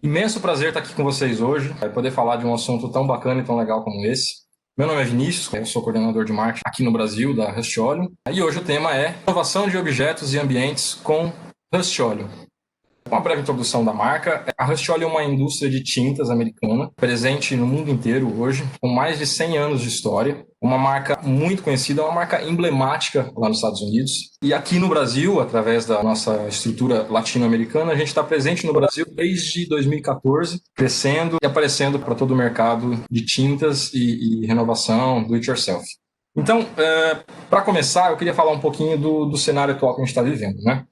Imenso prazer estar aqui com vocês hoje, para poder falar de um assunto tão bacana e tão legal como esse. Meu nome é Vinícius, eu sou coordenador de marketing aqui no Brasil da Rustolio, e hoje o tema é inovação de objetos e ambientes com Rustolio. Uma breve introdução da marca. A Rustolio é uma indústria de tintas americana, presente no mundo inteiro hoje, com mais de 100 anos de história. Uma marca muito conhecida, uma marca emblemática lá nos Estados Unidos. E aqui no Brasil, através da nossa estrutura latino-americana, a gente está presente no Brasil desde 2014, crescendo e aparecendo para todo o mercado de tintas e renovação, do it yourself. Então, para começar, eu queria falar um pouquinho do cenário atual que a gente está vivendo, né?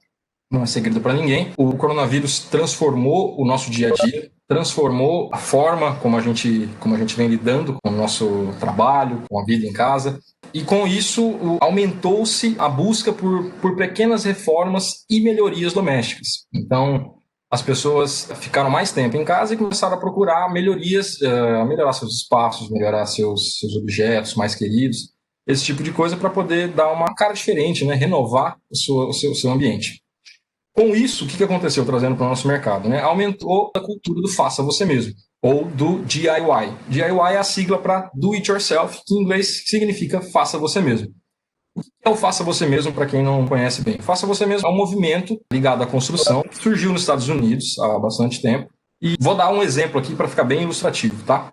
Não é segredo para ninguém. O coronavírus transformou o nosso dia a dia, transformou a forma como a gente vem lidando com o nosso trabalho, com a vida em casa. E com isso, aumentou-se a busca por pequenas reformas e melhorias domésticas. Então, as pessoas ficaram mais tempo em casa e começaram a procurar melhorias, melhorar seus espaços, melhorar seus objetos mais queridos, esse tipo de coisa para poder dar uma cara diferente, né? Renovar o seu ambiente. Com isso, o que aconteceu trazendo para o nosso mercado? Né? Aumentou a cultura do faça você mesmo, ou do DIY. DIY é a sigla para Do It Yourself, que em inglês significa faça você mesmo. O que é o faça você mesmo, para quem não conhece bem? Faça você mesmo é um movimento ligado à construção, que surgiu nos Estados Unidos há bastante tempo. E vou dar um exemplo aqui para ficar bem ilustrativo, tá?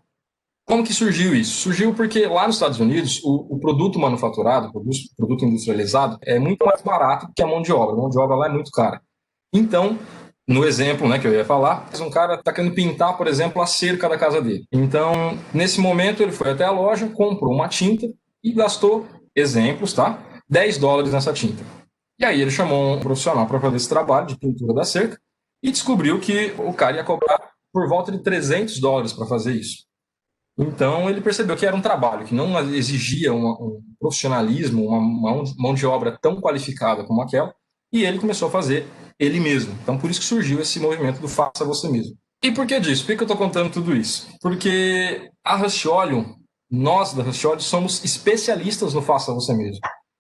Como que surgiu isso? Surgiu porque lá nos Estados Unidos, o produto manufaturado, o produto industrializado, é muito mais barato que a mão de obra. A mão de obra lá é muito cara. Então, no exemplo, né, que eu ia falar, um cara está querendo pintar, por exemplo, a cerca da casa dele. Então, nesse momento, ele foi até a loja, comprou uma tinta e gastou, exemplos, tá? $10 nessa tinta. E aí ele chamou um profissional para fazer esse trabalho de pintura da cerca e descobriu que o cara ia cobrar por volta de $300 para fazer isso. Então ele percebeu que era um trabalho que não exigia um profissionalismo, uma mão de obra tão qualificada como aquela, e ele começou a fazer ele mesmo. Então por isso que surgiu esse movimento do faça você mesmo. E por que disso? Por que eu estou contando tudo isso? Porque a Rustolio, nós da Rustolio, somos especialistas no faça você mesmo.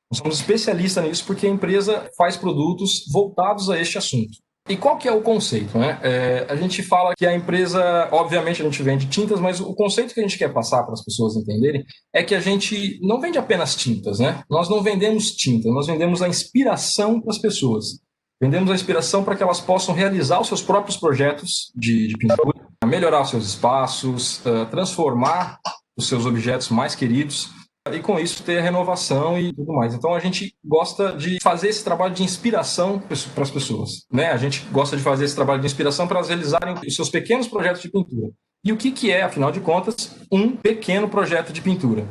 Nós somos especialistas nisso porque a empresa faz produtos voltados a este assunto. E qual que é o conceito, né? A gente fala que a empresa, obviamente a gente vende tintas, mas o conceito que a gente quer passar para as pessoas entenderem é que a gente não vende apenas tintas, né? Nós não vendemos tinta, nós vendemos a inspiração para as pessoas. Vendemos a inspiração para que elas possam realizar os seus próprios projetos de pintura, melhorar os seus espaços, transformar os seus objetos mais queridos e com isso ter a renovação e tudo mais. Então a gente gosta de fazer esse trabalho de inspiração para as pessoas, né? A gente gosta de fazer esse trabalho de inspiração para elas realizarem os seus pequenos projetos de pintura. E o que é, afinal de contas, um pequeno projeto de pintura?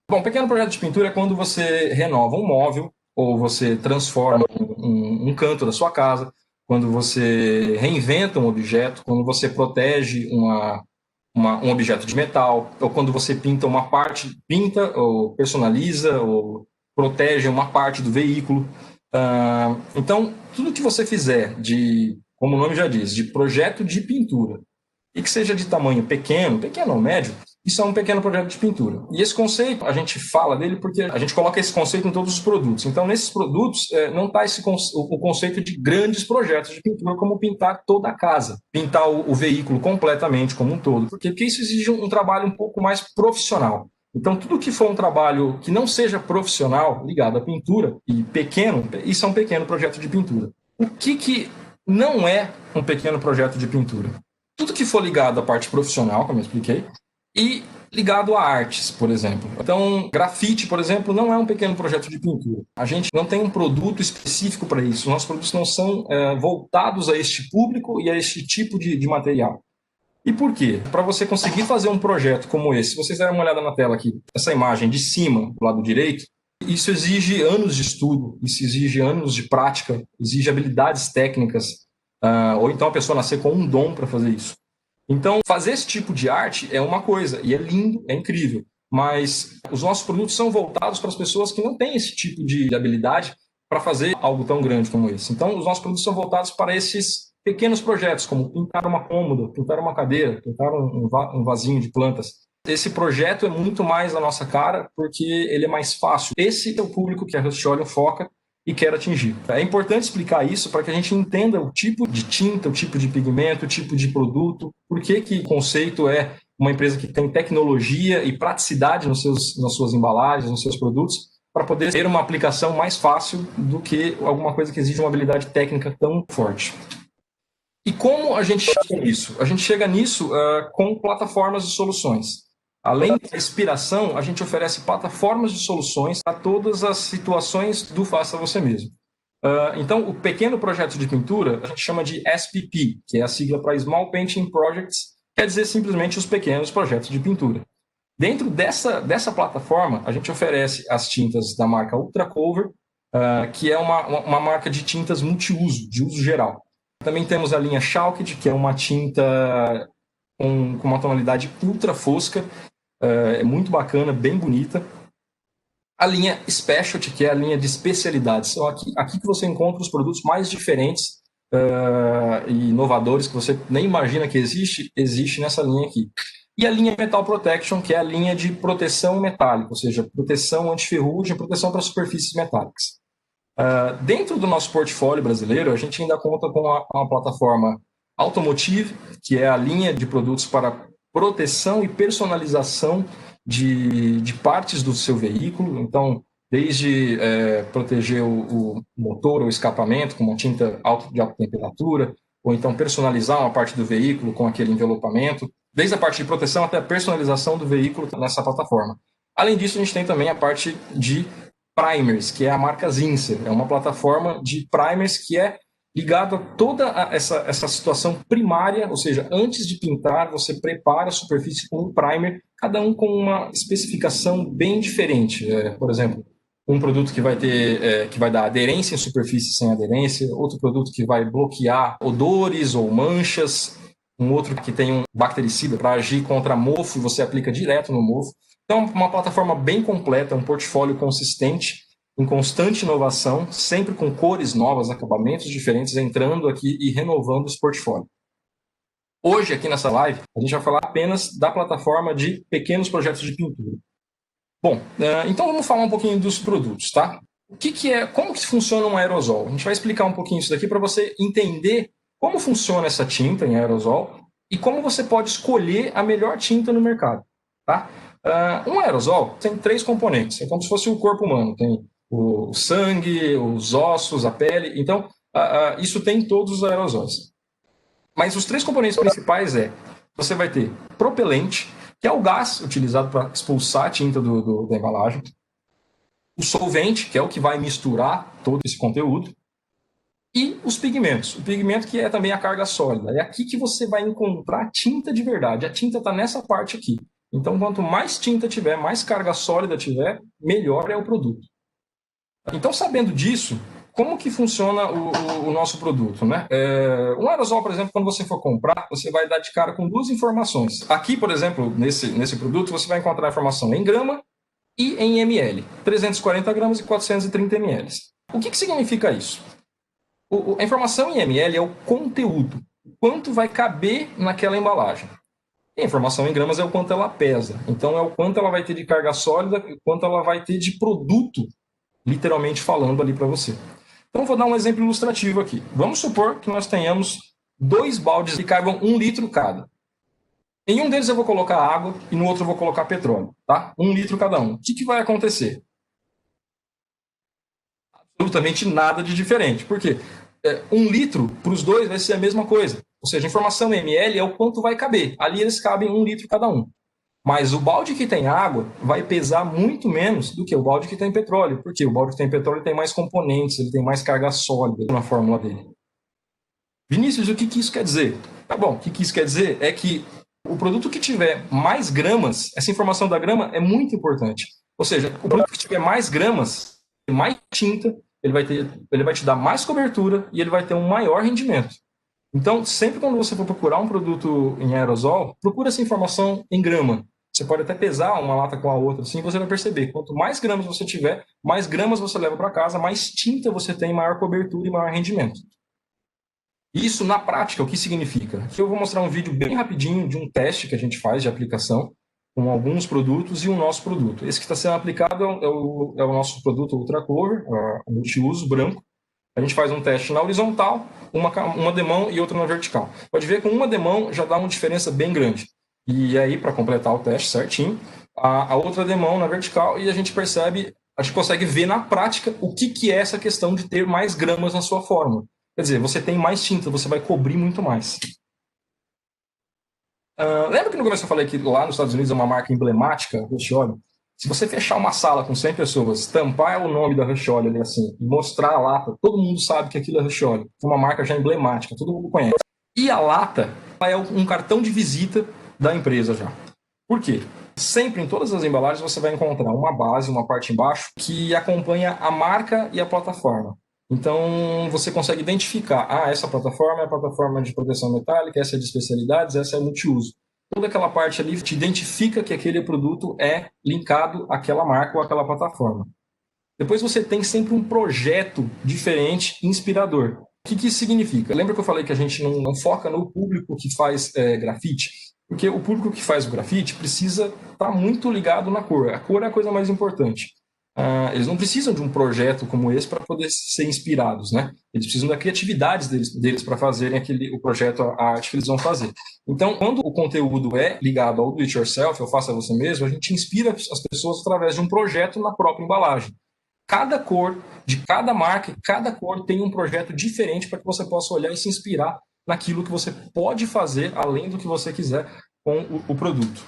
Bom, pequeno projeto de pintura é quando você renova um móvel ou você transforma um canto da sua casa, quando você reinventa um objeto, quando você protege um objeto de metal, ou quando você pinta uma parte, pinta ou personaliza ou protege uma parte do veículo. Então, tudo que você fizer como o nome já diz, de projeto de pintura, e que seja de tamanho pequeno, pequeno ou médio, isso é um pequeno projeto de pintura. E esse conceito, a gente fala dele porque a gente coloca esse conceito em todos os produtos. Então, nesses produtos, não está o conceito de grandes projetos de pintura, como pintar toda a casa, pintar o veículo completamente como um todo. Por quê? Porque isso exige um trabalho um pouco mais profissional. Então, tudo que for um trabalho que não seja profissional, ligado à pintura, e pequeno, isso é um pequeno projeto de pintura. O que não é um pequeno projeto de pintura? Tudo que for ligado à parte profissional, como eu expliquei, e ligado a artes, por exemplo. Então, grafite, por exemplo, não é um pequeno projeto de pintura. A gente não tem um produto específico para isso. Nossos produtos não são voltados a este público e a este tipo de material. E por quê? Para você conseguir fazer um projeto como esse, se vocês derem uma olhada na tela aqui, essa imagem de cima, do lado direito, isso exige anos de estudo, isso exige anos de prática, exige habilidades técnicas, ou então a pessoa nascer com um dom para fazer isso. Então, fazer esse tipo de arte é uma coisa, e é lindo, é incrível, mas os nossos produtos são voltados para as pessoas que não têm esse tipo de habilidade para fazer algo tão grande como esse. Então, os nossos produtos são voltados para esses pequenos projetos, como pintar uma cômoda, pintar uma cadeira, pintar um vasinho de plantas. Esse projeto é muito mais a nossa cara, porque ele é mais fácil. Esse é o público que a Rustolio foca e quer atingir. É importante explicar isso para que a gente entenda o tipo de tinta, o tipo de pigmento, o tipo de produto, por que o conceito é uma empresa que tem tecnologia e praticidade nas suas embalagens, nos seus produtos, para poder ter uma aplicação mais fácil do que alguma coisa que exige uma habilidade técnica tão forte. E como a gente chega nisso? A gente chega nisso com plataformas de soluções. Além da inspiração, a gente oferece plataformas de soluções para todas as situações do faça você mesmo. Então, o pequeno projeto de pintura, a gente chama de SPP, que é a sigla para Small Painting Projects, quer dizer simplesmente os pequenos projetos de pintura. Dentro dessa plataforma, a gente oferece as tintas da marca Ultra Cover, que é uma marca de tintas multiuso, de uso geral. Também temos a linha Chalked, que é uma tinta com uma tonalidade ultra fosca, é muito bacana, bem bonita. A linha Specialty, que é a linha de especialidades. Então, aqui que você encontra os produtos mais diferentes e inovadores que você nem imagina que existe nessa linha aqui. E a linha Metal Protection, que é a linha de proteção metálica, ou seja, proteção anti-ferrugem, proteção para superfícies metálicas. Dentro do nosso portfólio brasileiro, a gente ainda conta com uma plataforma Automotive, que é a linha de produtos para proteção e personalização de partes do seu veículo. Então, desde proteger o motor ou o escapamento com uma tinta de alta temperatura, ou então personalizar uma parte do veículo com aquele envelopamento, desde a parte de proteção até a personalização do veículo nessa plataforma. Além disso, a gente tem também a parte de primers, que é a marca Zinsser. É uma plataforma de primers que é ligado a toda essa situação primária, ou seja, antes de pintar, você prepara a superfície com um primer, cada um com uma especificação bem diferente. Por exemplo, um produto que vai dar aderência em superfície sem aderência, outro produto que vai bloquear odores ou manchas, um outro que tem um bactericida para agir contra mofo e você aplica direto no mofo. Então, uma plataforma bem completa, um portfólio consistente, em constante inovação, sempre com cores novas, acabamentos diferentes, entrando aqui e renovando esse portfólio. Hoje, aqui nessa live, a gente vai falar apenas da plataforma de pequenos projetos de pintura. Bom, então vamos falar um pouquinho dos produtos, tá? Como que funciona um aerosol? A gente vai explicar um pouquinho isso daqui para você entender como funciona essa tinta em aerosol e como você pode escolher a melhor tinta no mercado, tá? Um aerosol tem 3 componentes, é como se fosse o corpo humano, tem o sangue, os ossos, a pele, então isso tem em todos os aerosóis. Mas os 3 componentes principais você vai ter propelente, que é o gás utilizado para expulsar a tinta da embalagem, o solvente, que é o que vai misturar todo esse conteúdo, e os pigmentos. O pigmento que é também a carga sólida. É aqui que você vai encontrar tinta de verdade. A tinta está nessa parte aqui. Então, quanto mais tinta tiver, mais carga sólida tiver, melhor é o produto. Então, sabendo disso, como que funciona o nosso produto, né? Um aerosol, por exemplo, quando você for comprar, você vai dar de cara com 2 informações. Aqui, por exemplo, nesse produto, você vai encontrar a informação em grama e em ml. 340 gramas e 430 ml. O que significa isso? A informação em ml é o conteúdo. Quanto vai caber naquela embalagem. E a informação em gramas é o quanto ela pesa. Então, é o quanto ela vai ter de carga sólida e o quanto ela vai ter de produto, literalmente falando ali para você. Então, vou dar um exemplo ilustrativo aqui. Vamos supor que nós tenhamos 2 baldes que caibam 1 litro cada. Em um deles eu vou colocar água e no outro eu vou colocar petróleo. Tá? 1 litro cada um. O que vai acontecer? Absolutamente nada de diferente. Por quê? 1 litro para os 2 vai ser a mesma coisa. Ou seja, a informação ml é o quanto vai caber. Ali eles cabem 1 litro cada um. Mas o balde que tem água vai pesar muito menos do que o balde que tem petróleo. Porque o balde que tem petróleo tem mais componentes, ele tem mais carga sólida na fórmula dele. Vinícius, o que isso quer dizer? Tá bom, o que isso quer dizer é que o produto que tiver mais gramas, essa informação da grama é muito importante. Ou seja, o produto que tiver mais gramas, mais tinta, ele vai te dar mais cobertura e ele vai ter um maior rendimento. Então, sempre quando você for procurar um produto em aerosol, procura essa informação em grama. Você pode até pesar uma lata com a outra, assim você vai perceber. Quanto mais gramas você tiver, mais gramas você leva para casa, mais tinta você tem, maior cobertura e maior rendimento. Isso, na prática, o que significa? Aqui eu vou mostrar um vídeo bem rapidinho de um teste que a gente faz de aplicação. com alguns produtos e o nosso produto. Esse que está sendo aplicado é o nosso produto Ultra Cover, o multiuso branco. A gente faz um teste na horizontal, uma demão e outra na vertical. Pode ver que com uma demão já dá uma diferença bem grande. E aí, para completar o teste certinho, a outra demão na vertical e a gente percebe, a gente consegue ver na prática o que é essa questão de ter mais gramas na sua fórmula. Quer dizer, você tem mais tinta, você vai cobrir muito mais. Lembra que no começo eu falei que lá nos Estados Unidos é uma marca emblemática, Rush Óleo? Se você fechar uma sala com 100 pessoas, tampar o nome da Rush Óleo ali assim, e mostrar a lata, todo mundo sabe que aquilo é Rush Óleo. É uma marca já emblemática, todo mundo conhece. E a lata é um cartão de visita da empresa já. Por quê? Sempre em todas as embalagens você vai encontrar uma base, uma parte embaixo, que acompanha a marca e a plataforma. Então você consegue identificar, essa plataforma é a plataforma de proteção metálica, essa é de especialidades, essa é multiuso. Toda aquela parte ali te identifica que aquele produto é linkado àquela marca ou àquela plataforma. Depois você tem sempre um projeto diferente, inspirador. O que isso significa? Lembra que eu falei que a gente não foca no público que faz grafite? Porque o público que faz o grafite precisa estar muito ligado na cor. A cor é a coisa mais importante. Eles não precisam de um projeto como esse para poder ser inspirados, né? Eles precisam da criatividade deles para fazerem o projeto, a arte que eles vão fazer. Então, quando o conteúdo é ligado ao do it yourself, ou faça você mesmo, a gente inspira as pessoas através de um projeto na própria embalagem. Cada cor de cada marca, cada cor tem um projeto diferente para que você possa olhar e se inspirar naquilo que você pode fazer além do que você quiser com o produto.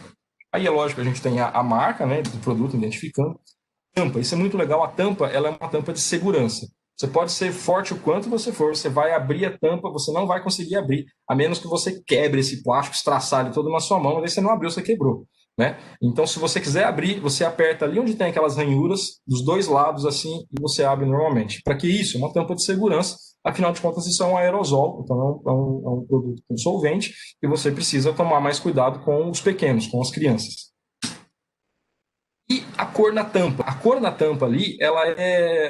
Aí é lógico, a gente tem a marca, né, do produto identificando. Tampa, isso é muito legal. A tampa, ela é uma tampa de segurança. Você pode ser forte o quanto você for, você vai abrir a tampa, você não vai conseguir abrir, a menos que você quebre esse plástico, estraçalhe todo na sua mão, mas aí você não abriu, você quebrou, né? Então, se você quiser abrir, você aperta ali onde tem aquelas ranhuras, dos dois lados, assim, e você abre normalmente. Para que isso? Uma tampa de segurança. Afinal de contas, isso é um aerosol, então é um produto com solvente, e você precisa tomar mais cuidado com os pequenos, com as crianças. E a cor na tampa. A cor na tampa ali,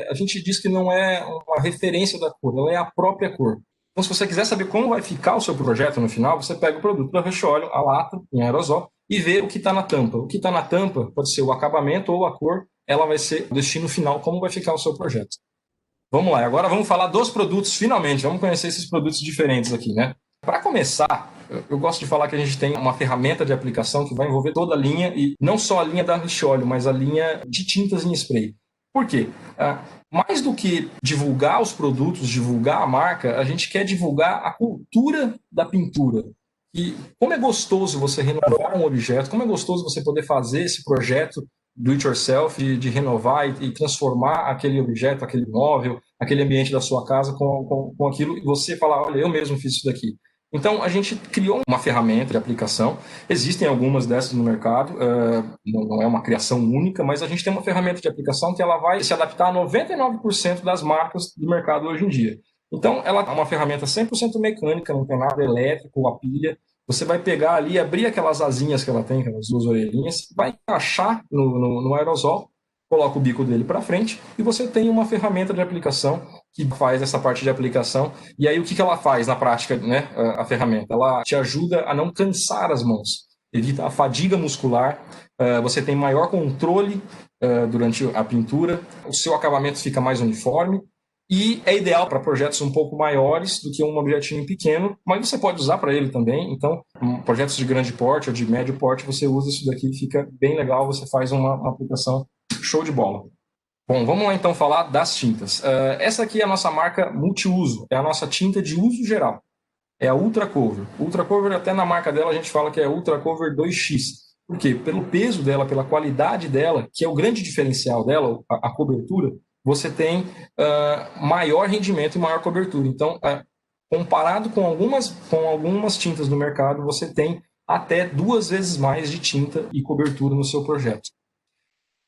a gente diz que não é uma referência da cor, ela é a própria cor. Então, se você quiser saber como vai ficar o seu projeto no final, você pega o produto da Rush Óleo, a lata, em aerosol, e vê o que está na tampa. O que está na tampa pode ser o acabamento ou a cor, ela vai ser o destino final, como vai ficar o seu projeto. Vamos lá, agora vamos falar dos produtos, finalmente. Vamos conhecer esses produtos diferentes aqui, né? Para começar, eu gosto de falar que a gente tem uma ferramenta de aplicação que vai envolver toda a linha, e não só a linha da Rush Óleo, mas a linha de tintas em spray. Por quê? Mais do que divulgar os produtos, divulgar a marca, a gente quer divulgar a cultura da pintura. E como é gostoso você renovar um objeto, como é gostoso você poder fazer esse projeto do it yourself, de renovar e transformar aquele objeto, aquele móvel, aquele ambiente da sua casa com aquilo, e você falar, olha, eu mesmo fiz isso daqui. Então, a gente criou uma ferramenta de aplicação. Existem algumas dessas no mercado, não é uma criação única, mas a gente tem uma ferramenta de aplicação que ela vai se adaptar a 99% das marcas do mercado hoje em dia. Então, ela é uma ferramenta 100% mecânica, não tem nada elétrico ou a pilha. Você vai pegar ali, abrir aquelas asinhas que ela tem, aquelas duas orelhinhas, vai encaixar no aerosol, coloca o bico dele para frente e você tem uma ferramenta de aplicação que faz essa parte de aplicação. E aí o que ela faz na prática, né, a ferramenta? Ela te ajuda a não cansar as mãos, evita a fadiga muscular, você tem maior controle durante a pintura, o seu acabamento fica mais uniforme e é ideal para projetos um pouco maiores do que um objetinho pequeno, mas você pode usar para ele também. Então, projetos de grande porte ou de médio porte, você usa isso daqui, fica bem legal, você faz uma aplicação show de bola. Bom, vamos lá então falar das tintas. Essa aqui é a nossa marca multiuso, é a nossa tinta de uso geral. É a Ultra Cover. Ultra Cover, até na marca dela, a gente fala que é Ultra Cover 2X. Por quê? Pelo peso dela, pela qualidade dela, que é o grande diferencial dela, a cobertura, você tem maior rendimento e maior cobertura. Então, comparado com algumas tintas do mercado, você tem até 2 vezes mais de tinta e cobertura no seu projeto.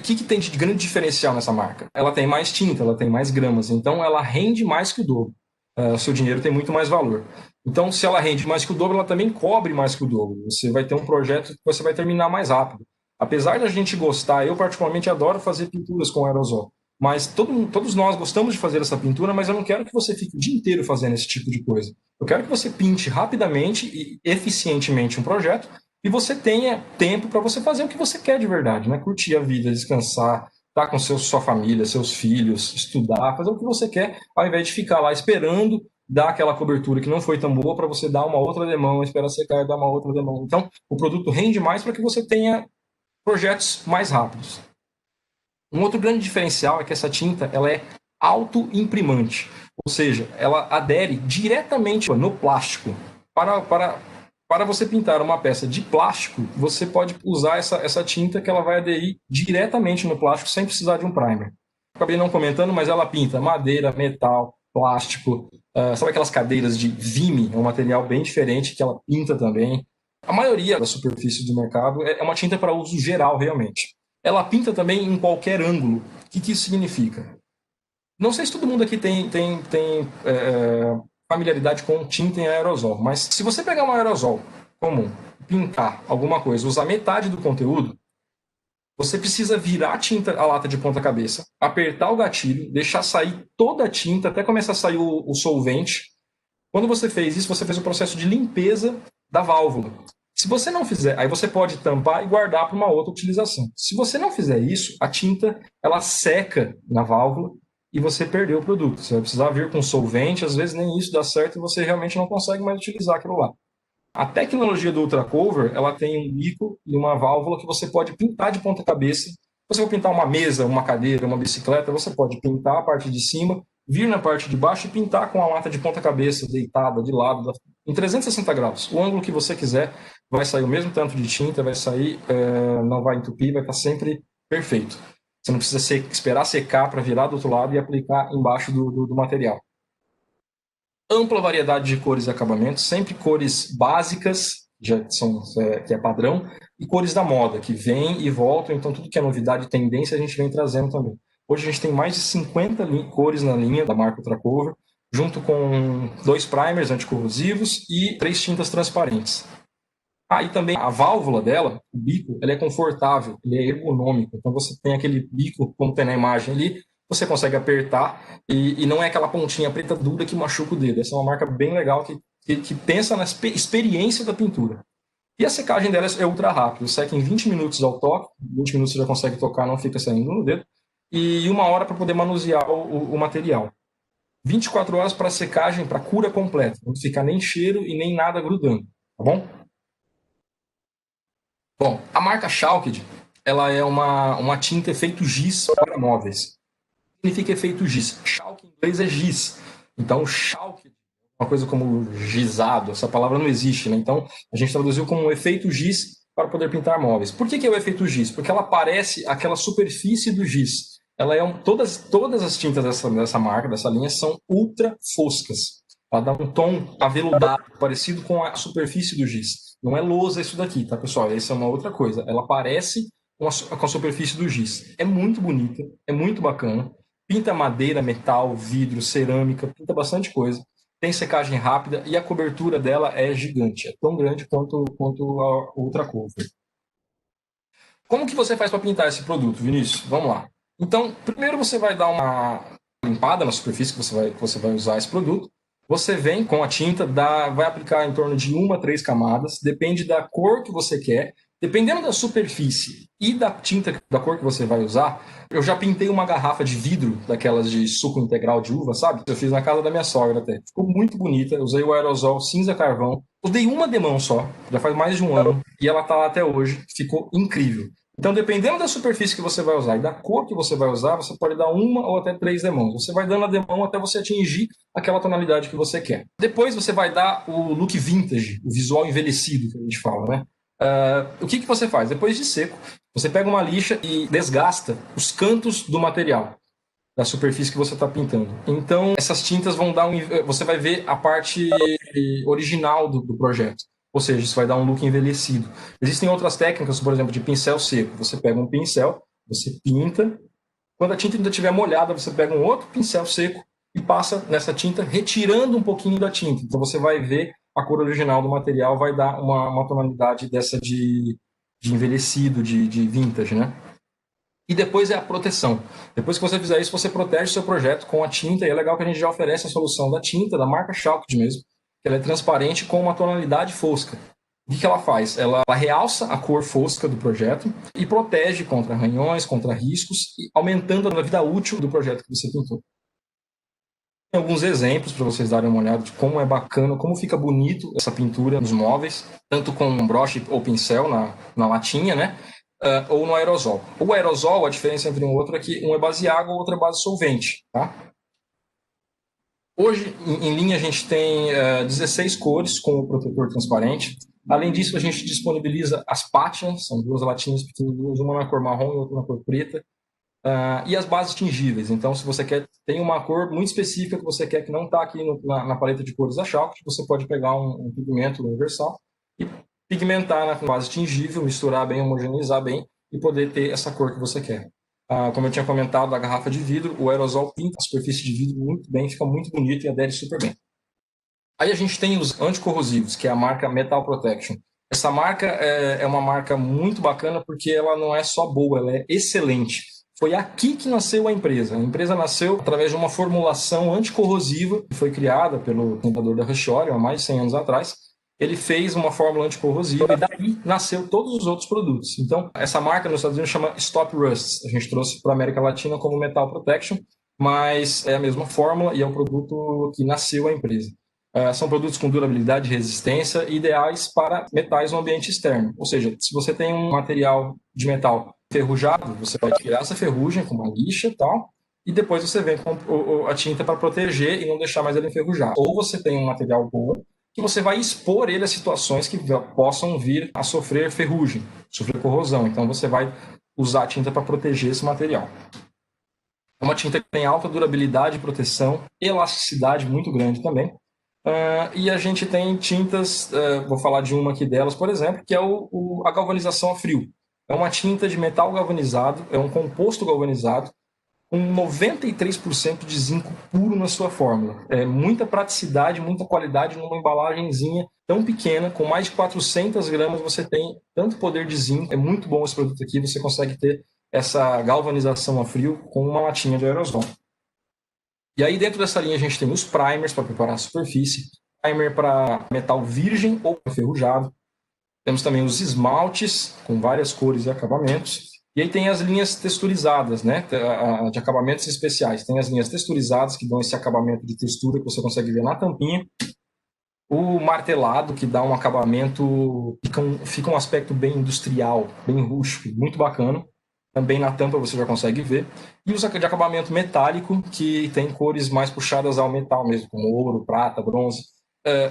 O que tem de grande diferencial nessa marca? Ela tem mais tinta, ela tem mais gramas, então ela rende mais que o dobro. O seu dinheiro tem muito mais valor. Então, se ela rende mais que o dobro, ela também cobre mais que o dobro. Você vai ter um projeto que você vai terminar mais rápido. Apesar da gente gostar, eu particularmente adoro fazer pinturas com aerosol. Mas todos nós gostamos de fazer essa pintura, mas eu não quero que você fique o dia inteiro fazendo esse tipo de coisa. Eu quero que você pinte rapidamente e eficientemente um projeto e você tenha tempo para você fazer o que você quer de verdade, né? Curtir a vida, descansar, estar com sua família, seus filhos, estudar, fazer o que você quer, ao invés de ficar lá esperando dar aquela cobertura que não foi tão boa para você dar uma outra demão, esperar secar e dar uma outra demão. Então, o produto rende mais para que você tenha projetos mais rápidos. Um outro grande diferencial é que essa tinta ela é autoimprimante, ou seja, ela adere diretamente no plástico. Para você pintar uma peça de plástico, você pode usar essa tinta que ela vai aderir diretamente no plástico sem precisar de um primer. Acabei não comentando, mas ela pinta madeira, metal, plástico, sabe aquelas cadeiras de Vime, é um material bem diferente que ela pinta também. A maioria da superfície do mercado é uma tinta para uso geral, realmente. Ela pinta também em qualquer ângulo. O que isso significa? Não sei se todo mundo aqui tem familiaridade com tinta em aerosol, mas se você pegar um aerosol comum, pintar alguma coisa, usar metade do conteúdo, você precisa virar a tinta, a lata de ponta cabeça, apertar o gatilho, deixar sair toda a tinta, até começar a sair o solvente. Quando você fez isso, você fez o processo de limpeza da válvula. Se você não fizer, aí você pode tampar e guardar para uma outra utilização. Se você não fizer isso, a tinta ela seca na válvula e você perdeu o produto. Você vai precisar vir com solvente, às vezes nem isso dá certo e você realmente não consegue mais utilizar aquilo lá. A tecnologia do Ultracover, ela tem um bico e uma válvula que você pode pintar de ponta cabeça. Se você for pintar uma mesa, uma cadeira, uma bicicleta, você pode pintar a parte de cima, vir na parte de baixo e pintar com a lata de ponta cabeça, deitada, de lado, em 360 graus. O ângulo que você quiser, vai sair o mesmo tanto de tinta, vai sair, não vai entupir, vai estar sempre perfeito. Você não precisa esperar secar para virar do outro lado e aplicar embaixo do material. Ampla variedade de cores e acabamentos, sempre cores básicas, que é padrão, e cores da moda, que vêm e voltam, então tudo que é novidade e tendência a gente vem trazendo também. Hoje a gente tem mais de 50 cores na linha da marca Ultracover, junto com 2 primers anticorrosivos e 3 tintas transparentes. E também a válvula dela, o bico, ele é confortável, ele é ergonômico, então você tem aquele bico, como tem na imagem ali, você consegue apertar e não é aquela pontinha preta dura que machuca o dedo. Essa é uma marca bem legal que pensa na experiência da pintura. E a secagem dela é ultra rápida, seca em 20 minutos ao toque, 20 minutos você já consegue tocar, não fica saindo no dedo, e 1 hora para poder manusear o material. 24 horas para secagem, para cura completa, não fica nem cheiro e nem nada grudando, tá bom? Bom, a marca Chalked, ela é uma tinta efeito giz para móveis. Significa efeito giz. Chalk em inglês é giz. Então, chalk, uma coisa como gizado, essa palavra não existe, né? Então, a gente traduziu como um efeito giz para poder pintar móveis. Por que é o efeito giz? Porque ela parece aquela superfície do giz. Ela é todas as tintas dessa marca, dessa linha, são ultra foscas. Ela dá um tom aveludado, parecido com a superfície do giz. Não é lousa isso daqui, tá, pessoal? Essa é uma outra coisa. Ela parece com a superfície do giz. É muito bonita, é muito bacana. Pinta madeira, metal, vidro, cerâmica, pinta bastante coisa. Tem secagem rápida e a cobertura dela é gigante. É tão grande quanto a Ultracover. Como que você faz para pintar esse produto, Vinícius? Vamos lá. Então, primeiro você vai dar uma limpada na superfície que você vai usar esse produto. Você vem com a tinta, vai aplicar em torno de 1 a 3 camadas, depende da cor que você quer. Dependendo da superfície e da tinta, da cor que você vai usar, eu já pintei uma garrafa de vidro, daquelas de suco integral de uva, sabe? Eu fiz na casa da minha sogra até. Ficou muito bonita, eu usei o aerosol cinza carvão. Eu dei uma demão só, já faz mais de 1 ano, e ela tá lá até hoje. Ficou incrível. Então, dependendo da superfície que você vai usar e da cor que você vai usar, você pode dar 1 ou até 3 demãos. Você vai dando a demão até você atingir aquela tonalidade que você quer. Depois você vai dar o look vintage, o visual envelhecido, que a gente fala, né? O que você faz? Depois de seco, você pega uma lixa e desgasta os cantos do material, da superfície que você está pintando. Então, essas tintas vão dar você vai ver a parte original do projeto. Ou seja, isso vai dar um look envelhecido. Existem outras técnicas, por exemplo, de pincel seco. Você pega um pincel, você pinta. Quando a tinta ainda estiver molhada, você pega um outro pincel seco e passa nessa tinta, retirando um pouquinho da tinta. Então, você vai ver a cor original do material, vai dar uma tonalidade dessa de envelhecido, de vintage, né? E depois é a proteção. Depois que você fizer isso, você protege o seu projeto com a tinta. E é legal que a gente já oferece a solução da tinta, da marca Chalked mesmo, que ela é transparente com uma tonalidade fosca. O que ela faz? Ela realça a cor fosca do projeto e protege contra arranhões, contra riscos, aumentando a vida útil do projeto que você pintou. Tem alguns exemplos para vocês darem uma olhada de como é bacana, como fica bonito essa pintura nos móveis, tanto com um broche ou pincel na latinha, né? Ou no aerosol. O aerosol, a diferença entre um e outro é que um é base água, o outro é base solvente, tá? Hoje, em linha, a gente tem 16 cores com o protetor transparente. Além disso, a gente disponibiliza as pátinas, são duas latinhas pequenininhas, uma na cor marrom e outra na cor preta, e as bases tingíveis. Então, se você tem uma cor muito específica que você quer que não está aqui na paleta de cores da Chalk, você pode pegar um pigmento universal e pigmentar na base tingível, misturar bem, homogeneizar bem e poder ter essa cor que você quer. Como eu tinha comentado, da garrafa de vidro, o aerosol pinta a superfície de vidro muito bem, fica muito bonito e adere super bem. Aí a gente tem os anticorrosivos, que é a marca Metal Protection. Essa marca é uma marca muito bacana porque ela não é só boa, ela é excelente. Foi aqui que nasceu a empresa. A empresa nasceu através de uma formulação anticorrosiva que foi criada pelo fundador da Russia há mais de 100 anos atrás. Ele fez uma fórmula anticorrosiva e daí nasceu todos os outros produtos. Então, essa marca nos Estados Unidos chama Stop Rust. A gente trouxe para a América Latina como Metal Protection, mas é a mesma fórmula e é o produto que nasceu a empresa. São produtos com durabilidade e resistência ideais para metais no ambiente externo. Ou seja, se você tem um material de metal enferrujado, você vai tirar essa ferrugem com uma lixa e tal, e depois você vem com a tinta para proteger e não deixar mais ele enferrujar. Ou você tem um material bom, que você vai expor ele a situações que possam vir a sofrer ferrugem, sofrer corrosão. Então você vai usar a tinta para proteger esse material. É uma tinta que tem alta durabilidade, proteção, elasticidade muito grande também. E a gente tem tintas, vou falar de uma aqui delas, por exemplo, que é a galvanização a frio. É uma tinta de metal galvanizado, é um composto galvanizado, com 93% de zinco puro na sua fórmula. É muita praticidade, muita qualidade numa embalagenzinha tão pequena, com mais de 400 gramas, você tem tanto poder de zinco. É muito bom esse produto aqui, você consegue ter essa galvanização a frio com uma latinha de aerosol. E aí dentro dessa linha a gente tem os primers para preparar a superfície, primer para metal virgem ou enferrujado. Temos também os esmaltes com várias cores e acabamentos. E aí tem as linhas texturizadas, né, de acabamentos especiais. Tem as linhas texturizadas, que dão esse acabamento de textura que você consegue ver na tampinha. O martelado, que dá um acabamento, fica um aspecto bem industrial, bem rústico, muito bacana. Também na tampa você já consegue ver. E os de acabamento metálico, que tem cores mais puxadas ao metal mesmo, como ouro, prata, bronze.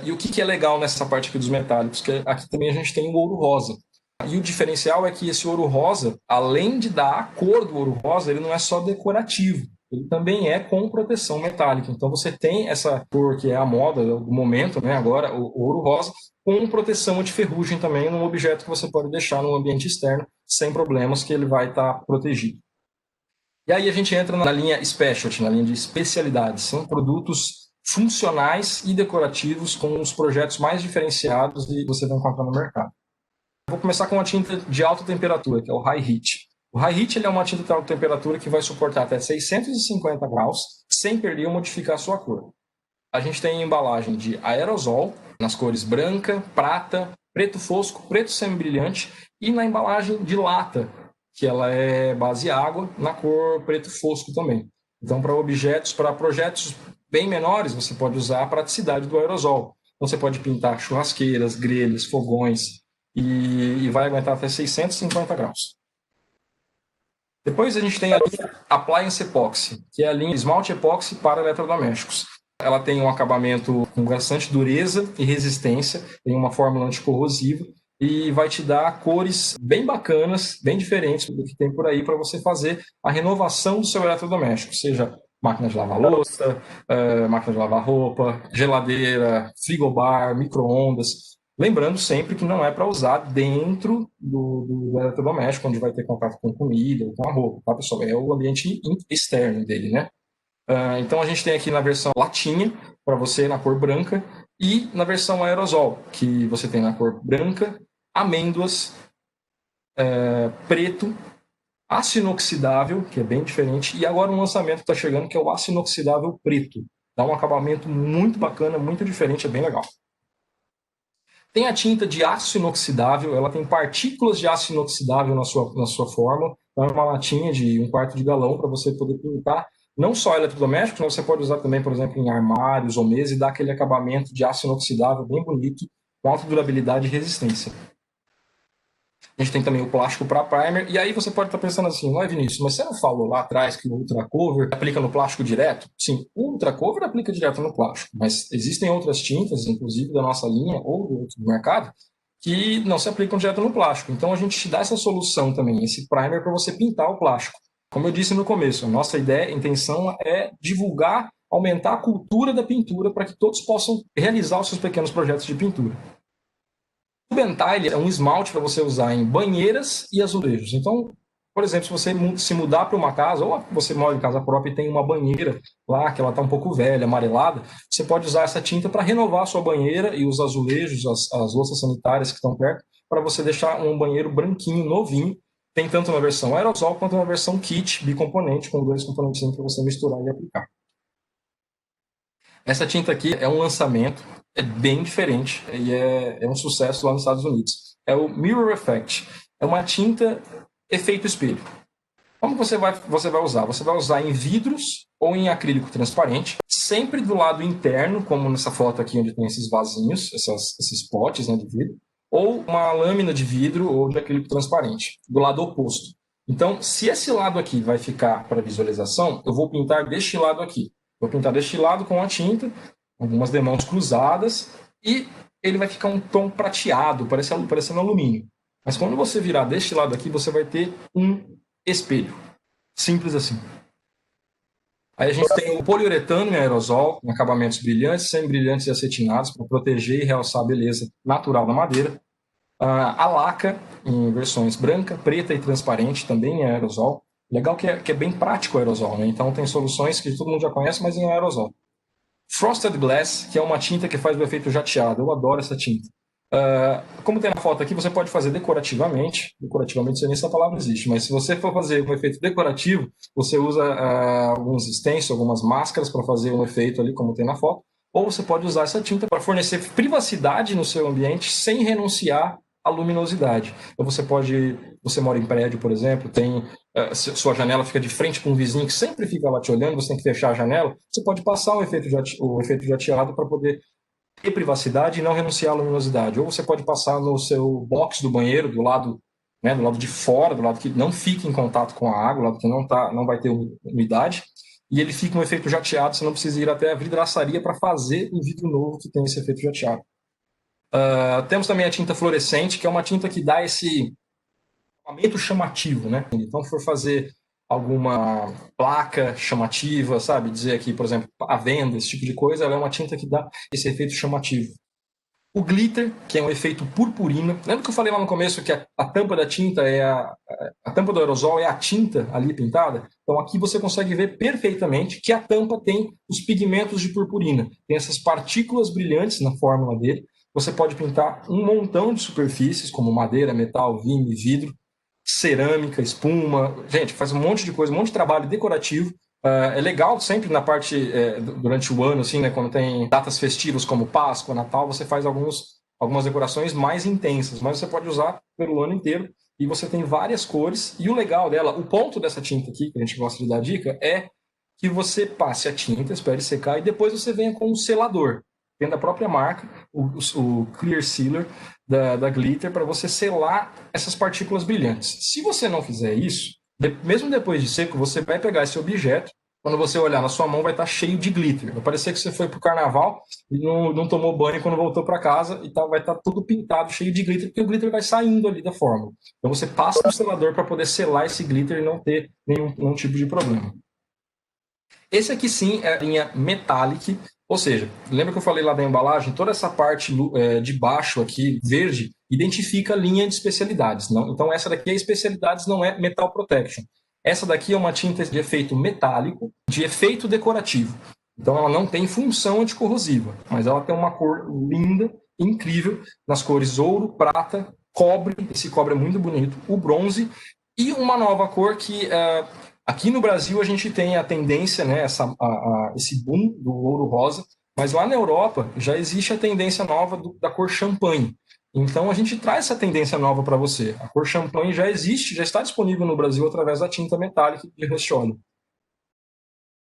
E o que é legal nessa parte aqui dos metálicos? Que aqui também a gente tem o ouro rosa. E o diferencial é que esse ouro rosa, além de dar a cor do ouro rosa, ele não é só decorativo. Ele também é com proteção metálica. Então você tem essa cor que é a moda do momento, né? Agora, o ouro rosa, com proteção anti-ferrugem também, num objeto que você pode deixar no ambiente externo sem problemas, que ele vai estar protegido. E aí a gente entra na linha Specialty, na linha de especialidades. São produtos funcionais e decorativos com os projetos mais diferenciados que você vai encontrar no mercado. Vou começar com uma tinta de alta temperatura, que é o High Heat. O High Heat ele é uma tinta de alta temperatura que vai suportar até 650 graus, sem perder ou modificar a sua cor. A gente tem embalagem de aerosol, nas cores branca, prata, preto fosco, preto semi-brilhante, e na embalagem de lata, que ela é base água, na cor preto fosco também. Então, para projetos bem menores, você pode usar a praticidade do aerosol. Então, você pode pintar churrasqueiras, grelhas, fogões, e vai aguentar até 650 graus. Depois a gente tem a linha Appliance Epoxy, que é a linha esmalte epóxi para eletrodomésticos. Ela tem um acabamento com bastante dureza e resistência, tem uma fórmula anticorrosiva e vai te dar cores bem bacanas, bem diferentes do que tem por aí para você fazer a renovação do seu eletrodoméstico, seja máquina de lavar louça, máquina de lavar roupa, geladeira, frigobar, micro-ondas. Lembrando sempre que não é para usar dentro do eletrodoméstico, onde vai ter contato com comida ou com a roupa, tá, pessoal? É o ambiente externo dele, né? Então a gente tem aqui na versão latinha, para você na cor branca, e na versão aerosol, que você tem na cor branca, amêndoas, preto, aço inoxidável, que é bem diferente, e agora um lançamento que está chegando, que é o aço inoxidável preto. Dá um acabamento muito bacana, muito diferente, é bem legal. Tem a tinta de aço inoxidável, ela tem partículas de aço inoxidável na sua forma. Então, é uma latinha de 1/4 de galão para você poder pintar não só eletrodomésticos, mas você pode usar também, por exemplo, em armários ou mesas e dar aquele acabamento de aço inoxidável bem bonito, com alta durabilidade e resistência. A gente tem também o plástico para primer, e aí você pode estar pensando assim, não é, Vinícius, mas você não falou lá atrás que o Ultra Cover aplica no plástico direto? Sim, o Ultra Cover aplica direto no plástico, mas existem outras tintas, inclusive da nossa linha ou do outro mercado, que não se aplicam direto no plástico. Então a gente te dá essa solução também, esse primer para você pintar o plástico. Como eu disse no começo, a nossa ideia, a intenção é divulgar, aumentar a cultura da pintura para que todos possam realizar os seus pequenos projetos de pintura. O Bentile é um esmalte para você usar em banheiras e azulejos. Então, por exemplo, se você se mudar para uma casa, ou você mora em casa própria e tem uma banheira lá, que ela está um pouco velha, amarelada, você pode usar essa tinta para renovar a sua banheira e os azulejos, as louças sanitárias que estão perto, para você deixar um banheiro branquinho, novinho. Tem tanto na versão aerosol quanto na versão kit, bicomponente, com 2 componentes para você misturar e aplicar. Essa tinta aqui é um lançamento, é bem diferente e é um sucesso lá nos Estados Unidos. É o Mirror Effect. É uma tinta efeito espelho. Como você vai usar? Você vai usar em vidros ou em acrílico transparente, sempre do lado interno, como nessa foto aqui onde tem esses vasinhos, esses potes, né, de vidro, ou uma lâmina de vidro ou de acrílico transparente, do lado oposto. Então, se esse lado aqui vai ficar para visualização, eu vou pintar deste lado aqui. Vou pintar deste lado com a tinta, algumas demãos cruzadas, e ele vai ficar um tom prateado, parecendo alumínio. Mas quando você virar deste lado aqui, você vai ter um espelho. Simples assim. Aí a gente tem o poliuretano em aerosol, em acabamentos brilhantes, semi-brilhantes e acetinados, para proteger e realçar a beleza natural da madeira. A laca, em versões branca, preta e transparente, também em aerosol. Legal que é bem prático o aerosol, né? Então tem soluções que todo mundo já conhece, mas em aerosol. Frosted Glass, que é uma tinta que faz o efeito jateado. Eu adoro essa tinta. Como tem na foto aqui, você pode fazer decorativamente. Decorativamente, não sei nem se a palavra existe, mas se você for fazer um efeito decorativo, você usa alguns stencils, algumas máscaras para fazer um efeito ali, como tem na foto. Ou você pode usar essa tinta para fornecer privacidade no seu ambiente sem renunciar à luminosidade. Então você mora em prédio, por exemplo, sua janela fica de frente para um vizinho que sempre fica lá te olhando, você tem que fechar a janela, você pode passar o efeito jateado para poder ter privacidade e não renunciar à luminosidade. Ou você pode passar no seu box do banheiro, do lado de fora, do lado que não fica em contato com a água, do lado que não vai ter umidade, e ele fica um efeito jateado, você não precisa ir até a vidraçaria para fazer o vidro novo que tem esse efeito jateado. Temos também a tinta fluorescente, que é uma tinta que dá esse acabamento chamativo, né? Então, se for fazer alguma placa chamativa, sabe? Dizer aqui, por exemplo, a venda, esse tipo de coisa, ela é uma tinta que dá esse efeito chamativo. O glitter, que é um efeito purpurina. Lembra que eu falei lá no começo que a tampa da tinta a tampa do aerosol é a tinta ali pintada? Então aqui você consegue ver perfeitamente que a tampa tem os pigmentos de purpurina. Tem essas partículas brilhantes na fórmula dele. Você pode pintar um montão de superfícies, como madeira, metal, vinho, vidro, cerâmica, espuma. Gente, faz um monte de coisa, um monte de trabalho decorativo. É legal sempre na parte, durante o ano, assim, né, quando tem datas festivas como Páscoa, Natal, você faz algumas decorações mais intensas, mas você pode usar pelo ano inteiro e você tem várias cores. E o legal dela, o ponto dessa tinta aqui, que a gente gosta de dar dica, é que você passe a tinta, espere secar e depois você venha com um selador, dentro da própria marca, o Clear Sealer da Glitter, para você selar essas partículas brilhantes. Se você não fizer isso, mesmo depois de seco, você vai pegar esse objeto, quando você olhar na sua mão vai estar cheio de glitter. Vai parecer que você foi para o carnaval e não tomou banho quando voltou para casa e vai estar tudo pintado, cheio de glitter, porque o glitter vai saindo ali da fórmula. Então você passa no selador para poder selar esse glitter e não ter nenhum tipo de problema. Esse aqui sim é a linha Metallic, ou seja, lembra que eu falei lá da embalagem? Toda essa parte de baixo aqui, verde, identifica a linha de especialidades. Não? Então essa daqui é especialidades, não é Metal Protection. Essa daqui é uma tinta de efeito metálico, de efeito decorativo. Então ela não tem função anticorrosiva, mas ela tem uma cor linda, incrível, nas cores ouro, prata, cobre, esse cobre é muito bonito, o bronze, e uma nova cor que aqui no Brasil a gente tem a tendência, né, esse boom do ouro rosa, mas lá na Europa já existe a tendência nova da cor champanhe. Então a gente traz essa tendência nova para você. A cor champanhe já existe, já está disponível no Brasil através da tinta metálica de Rust-Oleum.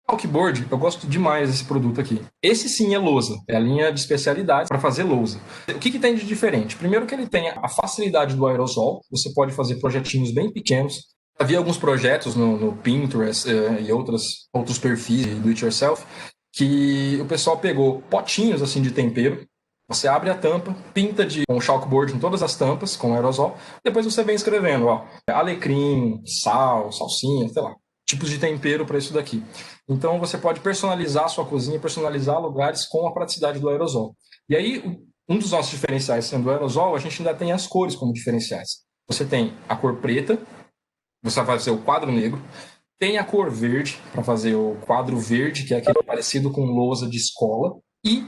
Chalkboard, eu gosto demais desse produto aqui. Esse sim é lousa, é a linha de especialidade para fazer lousa. O que tem de diferente? Primeiro que ele tem a facilidade do aerosol, você pode fazer projetinhos bem pequenos. Havia alguns projetos no Pinterest e outros perfis do it yourself que o pessoal pegou potinhos assim de tempero, você abre a tampa, pinta com chalkboard em todas as tampas, com aerosol, depois você vem escrevendo, ó, alecrim, sal, salsinha, sei lá, tipos de tempero para isso daqui. Então você pode personalizar a sua cozinha, personalizar lugares com a praticidade do aerosol. E aí, um dos nossos diferenciais sendo o aerosol, a gente ainda tem as cores como diferenciais. Você tem a cor preta, você vai fazer o quadro negro, tem a cor verde, para fazer o quadro verde, que é aquele parecido com lousa de escola, e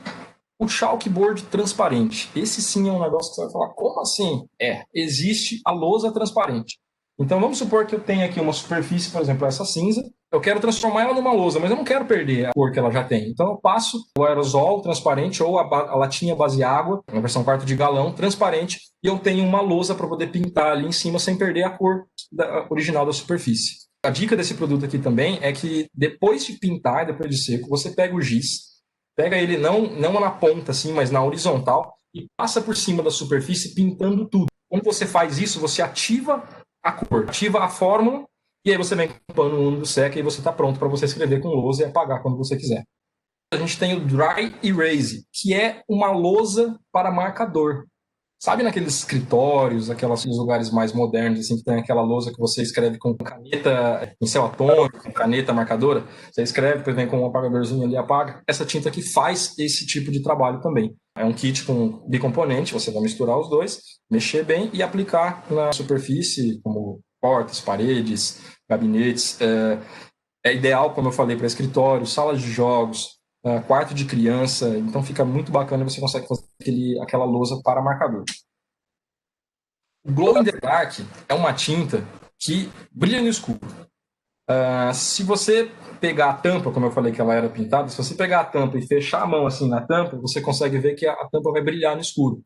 o chalkboard transparente. Esse sim é um negócio que você vai falar, como assim? Existe a lousa transparente. Então vamos supor que eu tenho aqui uma superfície, por exemplo, essa cinza, eu quero transformar ela numa lousa, mas eu não quero perder a cor que ela já tem. Então eu passo o aerosol transparente ou a latinha base água, na versão quarto de galão, transparente, e eu tenho uma lousa para poder pintar ali em cima sem perder a cor original da superfície. A dica desse produto aqui também é que depois de pintar, depois de seco, você pega o giz, pega ele não na ponta assim, mas na horizontal e passa por cima da superfície pintando tudo. Quando você faz isso, você ativa a cor, ativa a fórmula e aí você vem com o pano úmido, seca e você está pronto para você escrever com lousa e apagar quando você quiser. A gente tem o Dry Erase, que é uma lousa para marcador. Sabe naqueles escritórios, aqueles lugares mais modernos, assim, que tem aquela lousa que você escreve com caneta pincel atômico, com caneta marcadora? Você escreve, depois vem com um apagadorzinho ali e apaga. Essa tinta aqui faz esse tipo de trabalho também. É um kit com bicomponente, você vai misturar os dois, mexer bem e aplicar na superfície, como portas, paredes, gabinetes. É ideal, como eu falei, para escritório, salas de jogos, quarto de criança. Então fica muito bacana e você consegue fazer aquela lousa para marcador. O Glow in the Dark é uma tinta que brilha no escuro. Se você pegar a tampa, como eu falei que ela era pintada, se você pegar a tampa e fechar a mão assim na tampa, você consegue ver que a tampa vai brilhar no escuro.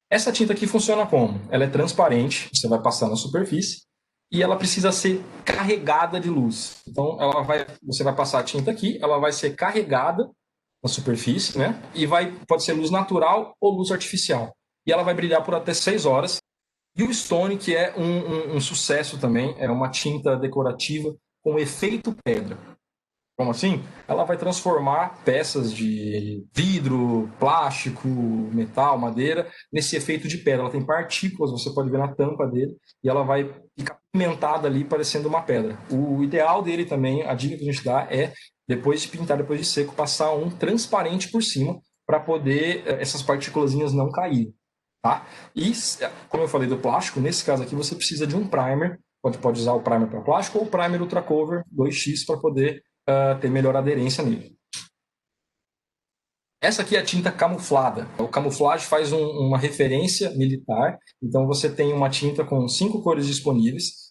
Essa tinta aqui funciona como? Ela é transparente, você vai passar na superfície e ela precisa ser carregada de luz. Então você vai passar a tinta aqui, ela vai ser carregada na superfície, né? E pode ser luz natural ou luz artificial. E ela vai brilhar por até 6 horas. E o Stone, que é um sucesso também, é uma tinta decorativa com efeito pedra. Como assim? Ela vai transformar peças de vidro, plástico, metal, madeira, nesse efeito de pedra. Ela tem partículas, você pode ver na tampa dele, e ela vai ficar pimentada ali, parecendo uma pedra. O ideal dele também, a dica que a gente dá é, depois de pintar, depois de seco, passar um transparente por cima, para poder essas partículas não caírem. Tá? E, como eu falei do plástico, nesse caso aqui você precisa de um primer, pode usar o primer para plástico ou o primer Ultra Cover 2X para poder ter melhor aderência nele. Essa aqui é a tinta camuflada. O camuflagem faz uma referência militar, então você tem uma tinta com 5 cores disponíveis.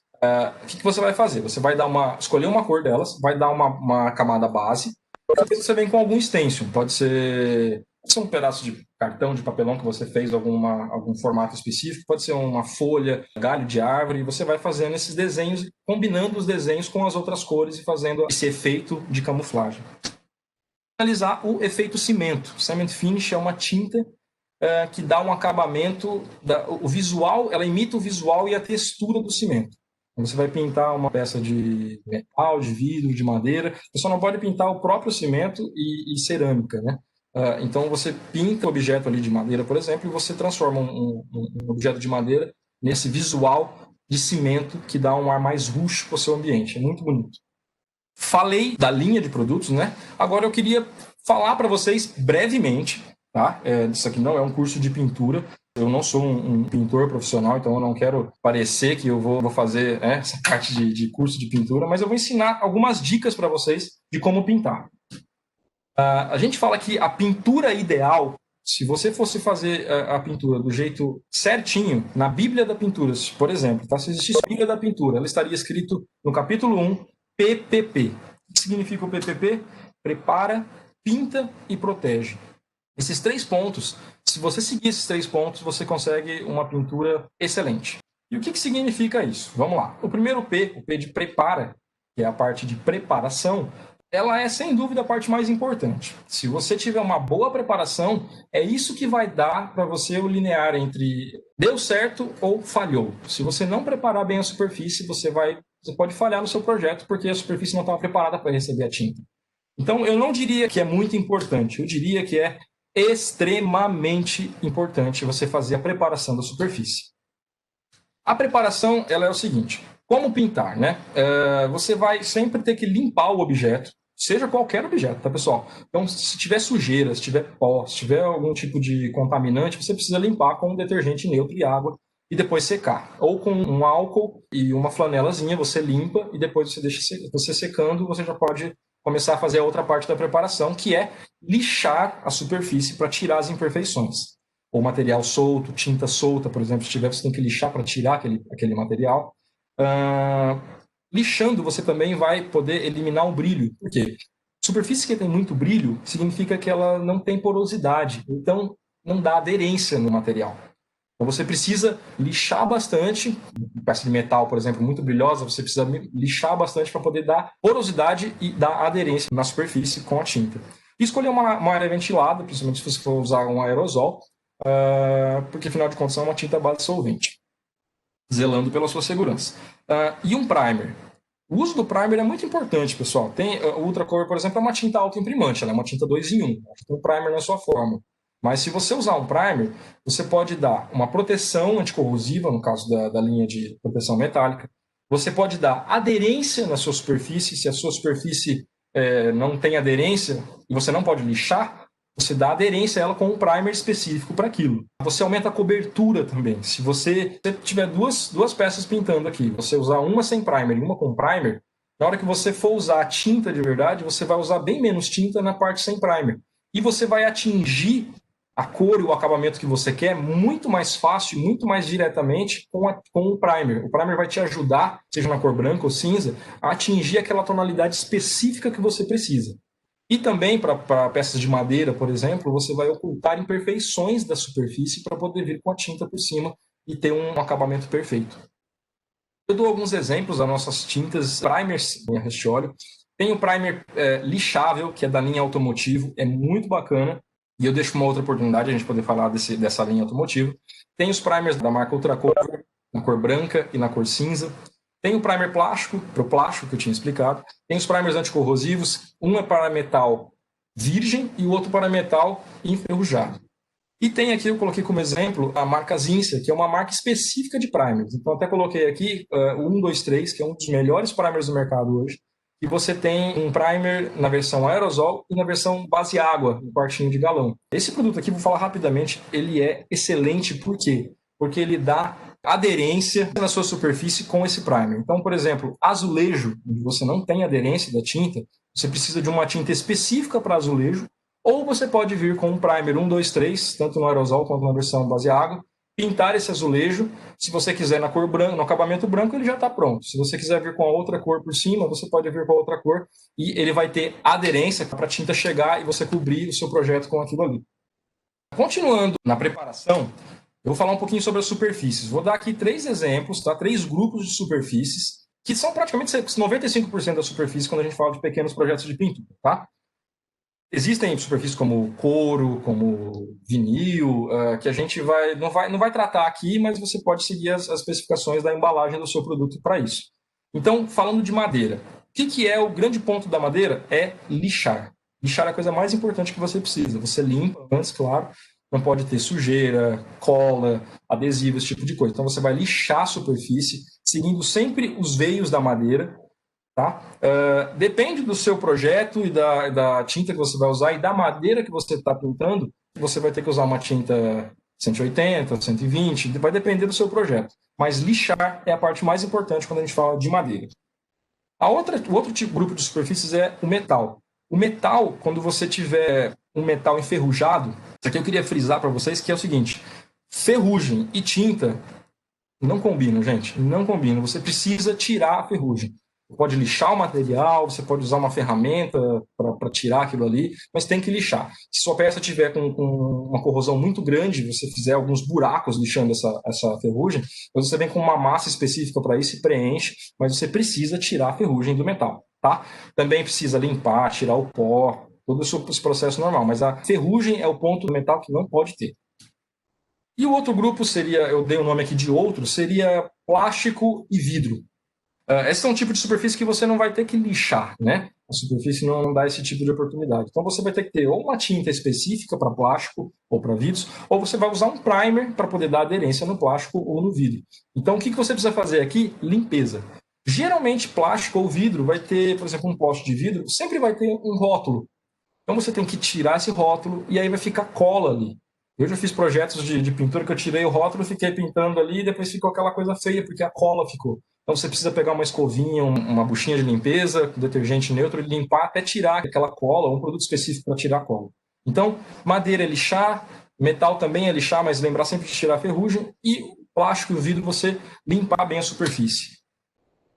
O que você vai fazer? Você vai escolher uma cor delas, vai dar uma camada base, depois você vem com algum stencil, pode ser um pedaço de cartão, de papelão que você fez algum formato específico, pode ser uma folha, galho de árvore, e você vai fazendo esses desenhos, combinando os desenhos com as outras cores e fazendo esse efeito de camuflagem. Analisar o efeito cimento. Cement finish é uma tinta que dá um acabamento, o visual, ela imita o visual e a textura do cimento. Você vai pintar uma peça de metal, de vidro, de madeira, você só não pode pintar o próprio cimento e cerâmica, né? Então você pinta um objeto ali de madeira, por exemplo, e você transforma um objeto de madeira nesse visual de cimento que dá um ar mais rústico ao seu ambiente. É muito bonito. Falei da linha de produtos, né? Agora eu queria falar para vocês brevemente, tá? Isso aqui não é um curso de pintura. Eu não sou um pintor profissional, então eu não quero parecer que eu vou fazer essa parte de curso de pintura, mas eu vou ensinar algumas dicas para vocês de como pintar. A gente fala que a pintura ideal, se você fosse fazer a pintura do jeito certinho, na Bíblia da Pintura, por exemplo, tá? Se existisse a Bíblia da Pintura, ela estaria escrito no capítulo 1, PPP. O que significa o PPP? Prepara, pinta e protege. Esses 3 pontos, se você seguir esses 3 pontos, você consegue uma pintura excelente. E o que significa isso? Vamos lá. O primeiro P, o P de prepara, que é a parte de preparação, ela é sem dúvida a parte mais importante. Se você tiver uma boa preparação, é isso que vai dar para você o linear entre deu certo ou falhou. Se você não preparar bem a superfície, você pode falhar no seu projeto porque a superfície não estava preparada para receber a tinta. Então, eu não diria que é muito importante, eu diria que é extremamente importante você fazer a preparação da superfície. A preparação ela é o seguinte: como pintar, né? Você vai sempre ter que limpar o objeto, seja qualquer objeto, tá, pessoal? Então, se tiver sujeira, se tiver pó, se tiver algum tipo de contaminante, você precisa limpar com um detergente neutro e água e depois secar. Ou com um álcool e uma flanelazinha, você limpa e depois você deixa você secando, você já pode começar a fazer a outra parte da preparação, que é lixar a superfície para tirar as imperfeições. Ou material solto, tinta solta, por exemplo, se tiver, você tem que lixar para tirar aquele material. Lixando, você também vai poder eliminar o brilho. Por quê? Superfície que tem muito brilho significa que ela não tem porosidade, então não dá aderência no material. Então você precisa lixar bastante, peça de metal, por exemplo, muito brilhosa, você precisa lixar bastante para poder dar porosidade e dar aderência na superfície com a tinta. E escolher uma área ventilada, principalmente se você for usar um aerosol, porque afinal de contas é uma tinta base solvente, zelando pela sua segurança. E um primer. O uso do primer é muito importante, pessoal. O Ultracor, por exemplo, é uma tinta autoimprimante, ela é uma tinta 2 em 1, tem um primer na sua forma. Mas se você usar um primer, você pode dar uma proteção anticorrosiva, no caso da linha de proteção metálica. Você pode dar aderência na sua superfície. Se a sua superfície não tem aderência e você não pode lixar, você dá aderência a ela com um primer específico para aquilo. Você aumenta a cobertura também. Se você tiver duas peças pintando aqui, você usar uma sem primer e uma com primer, na hora que você for usar a tinta de verdade, você vai usar bem menos tinta na parte sem primer. E você vai atingir a cor e o acabamento que você quer muito mais fácil, muito mais diretamente com o primer. O primer vai te ajudar, seja na cor branca ou cinza, a atingir aquela tonalidade específica que você precisa. E também para peças de madeira, por exemplo, você vai ocultar imperfeições da superfície para poder vir com a tinta por cima e ter um acabamento perfeito. Eu dou alguns exemplos das nossas tintas primers em Restolho. Tem o primer lixável, que é da linha automotivo, é muito bacana. E eu deixo uma outra oportunidade a gente poder falar dessa linha automotiva. Tem os primers da marca Ultracover, na cor branca e na cor cinza. Tem o primer plástico, para o plástico que eu tinha explicado. Tem os primers anticorrosivos, um é para metal virgem e o outro para metal enferrujado. E tem aqui, eu coloquei como exemplo, a marca Zincia, que é uma marca específica de primers. Então, até coloquei aqui o 123, que é um dos melhores primers do mercado hoje. E você tem um primer na versão aerosol e na versão base água, no quartinho de galão. Esse produto aqui, vou falar rapidamente, ele é excelente. Por quê? Porque ele dá aderência na sua superfície com esse primer. Então, por exemplo, azulejo, onde você não tem aderência da tinta, você precisa de uma tinta específica para azulejo, ou você pode vir com um primer 1, 2, 3, tanto no aerosol quanto na versão base água, pintar esse azulejo. Se você quiser na cor branca, no acabamento branco, ele já está pronto. Se você quiser vir com a outra cor por cima, você pode vir com a outra cor e ele vai ter aderência para a tinta chegar e você cobrir o seu projeto com aquilo ali. Continuando na preparação, eu vou falar um pouquinho sobre as superfícies. Vou dar aqui 3 exemplos, tá? 3 grupos de superfícies, que são praticamente 95% da superfície quando a gente fala de pequenos projetos de pintura, tá? Existem superfícies como couro, como vinil, que a gente não vai tratar aqui, mas você pode seguir as especificações da embalagem do seu produto para isso. Então, falando de madeira, o que é o grande ponto da madeira? É lixar. Lixar é a coisa mais importante que você precisa. Você limpa antes, claro, não pode ter sujeira, cola, adesivo, esse tipo de coisa. Então, você vai lixar a superfície, seguindo sempre os veios da madeira. Tá? Depende do seu projeto e da tinta que você vai usar e da madeira que você está pintando, você vai ter que usar uma tinta 180, 120, vai depender do seu projeto. Mas lixar é a parte mais importante quando a gente fala de madeira. O outro grupo de superfícies é o metal. O metal, quando você tiver um metal enferrujado, isso aqui eu queria frisar para vocês que é o seguinte: ferrugem e tinta não combinam, gente, não combinam. Você precisa tirar a ferrugem. pode lixar o material, você pode usar uma ferramenta para tirar aquilo ali, mas tem que lixar. Se sua peça tiver com uma corrosão muito grande, você fizer alguns buracos lixando essa ferrugem, você vem com uma massa específica para isso e preenche, mas você precisa tirar a ferrugem do metal, tá? Também precisa limpar, tirar o pó, todo esse processo normal, mas a ferrugem é o ponto do metal que não pode ter. E o outro grupo seria, eu dei o nome aqui de outro, seria plástico e vidro. Esse é um tipo de superfície que você não vai ter que lixar, né? A superfície não dá esse tipo de oportunidade. Então você vai ter que ter ou uma tinta específica para plástico ou para vidros, ou você vai usar um primer para poder dar aderência no plástico ou no vidro. Então o que você precisa fazer aqui? Limpeza. Geralmente plástico ou vidro vai ter, por exemplo, um poste de vidro, sempre vai ter um rótulo. Então você tem que tirar esse rótulo e aí vai ficar cola ali. Eu já fiz projetos de pintura que eu tirei o rótulo, fiquei pintando ali e depois ficou aquela coisa feia porque a cola ficou. Então você precisa pegar uma escovinha, uma buchinha de limpeza, detergente neutro e limpar até tirar aquela cola, um produto específico para tirar a cola. Então, madeira é lixar, metal também é lixar, mas lembrar sempre de tirar a ferrugem, e plástico e o vidro você limpar bem a superfície.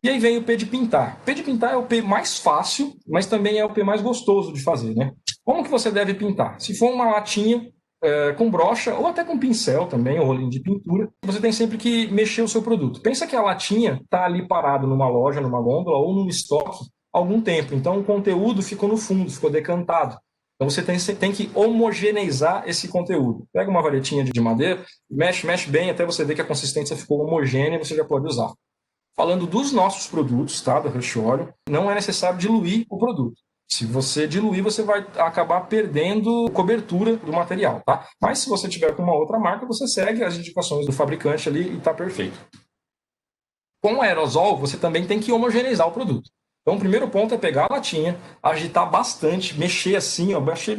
E aí vem o P de pintar. O P de pintar é o P mais fácil, mas também é o P mais gostoso de fazer, né? Como que você deve pintar? Se for uma latinha, com brocha ou até com pincel também, ou rolinho de pintura, você tem sempre que mexer o seu produto. Pensa que a latinha está ali parada numa loja, numa gôndola ou num estoque há algum tempo. Então o conteúdo ficou no fundo, ficou decantado. Então você tem que homogeneizar esse conteúdo. Pega uma varetinha de madeira, mexe bem até você ver que a consistência ficou homogênea e você já pode usar. Falando dos nossos produtos, tá, da Rush Óleo, não é necessário diluir o produto. Se você diluir, você vai acabar perdendo cobertura do material, tá? Mas se você tiver com uma outra marca, você segue as indicações do fabricante ali e está perfeito. Com o aerosol, você também tem que homogeneizar o produto. Então, o primeiro ponto é pegar a latinha, agitar bastante, mexer assim, ó, mexer,